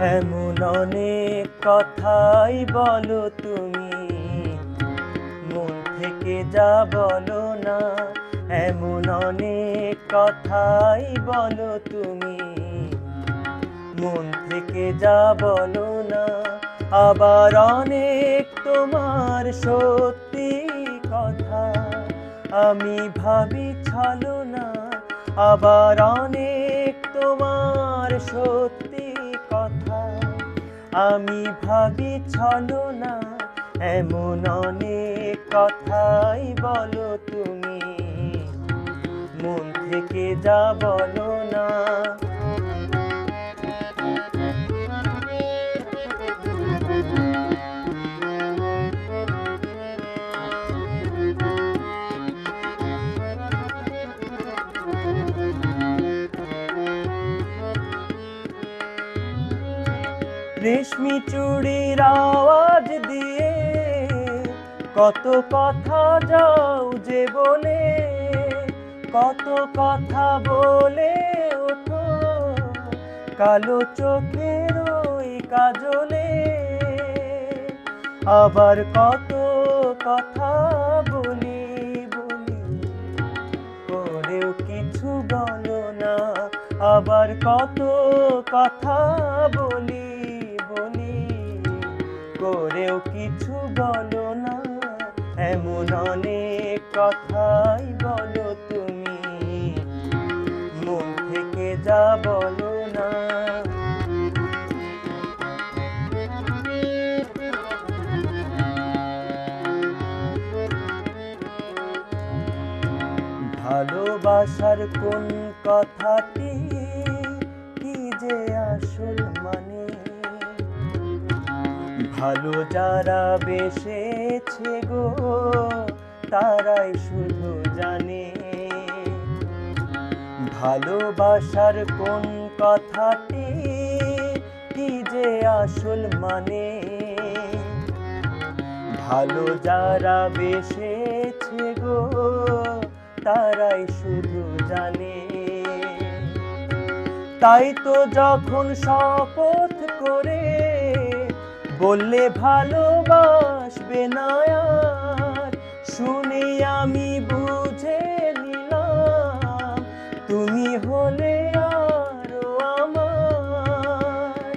এমন অনেক কথাই বলো তুমি, মন থেকে যা বলো না। এমন অনেক কথাই বলো তুমি, মন থেকে যা বলো না। আবার অনেক তোমার সত্যি কথা আমি ভাবি ছলনা। আবার অনেক তোমার সত্যি কথা আমি ভাবি ছলনা। এমন অনেক কথাই বলো তুমি, মন থেকে যা বলো না। রেশমি চুড়ির আওয়াজ দিয়ে কত কথা যাও যে বলে, কত কথা বলে ওঠো কালো চোখের ওই কাজলে। আবার কত কথা বলি বলি করেও কিছু বলো না। আবার কত কথা বলি বলি করেও কিছু বলো না। এমন অনেক কথাই বলো তুমি, মন থেকে যা বলো না। ভালোবাসার কোন কথাটি কি যে আসল মানে, ভালো যারা বেসেছে গো তারাই শুধু জানে। ভালোবাসার কোন কথাটি কি যে আসল মানে, ভালো যারা বেসেছে গো তারাই শুধু জানে। তাই তো যখন শপথ করে বললে ভালোবাসবে না আর, শুনে আমি বুঝে নিলাম তুমি হলে আরো আমার।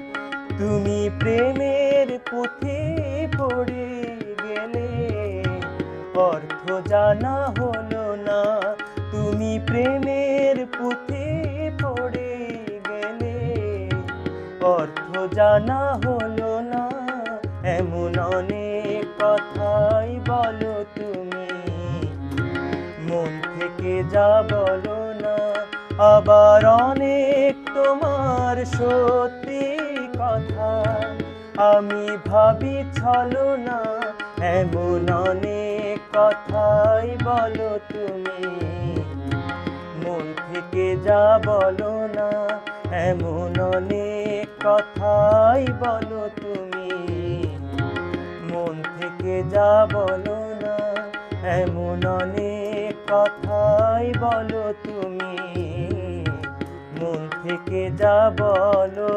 তুমি প্রেমের পুঁথি পড়ে গেলে অর্থ জানা হলো না। তুমি প্রেমের পুঁথি পড়ে গেলে অর্থ জানা হলো না। এমন অনেক কথাই বলো তুমি, মন থেকে যা বলো না। আবার অনেক তোমার সত্যি কথা আমি ভাবি ছলনা। এমন অনেক কথাই বলো তুমি, মন থেকে যা বলো না। এমন অনেক কথাই বলো তুমি, মন থেকে যা বলো না। এমন অনেক কথাই বলো তুমি, মন থেকে যা বলো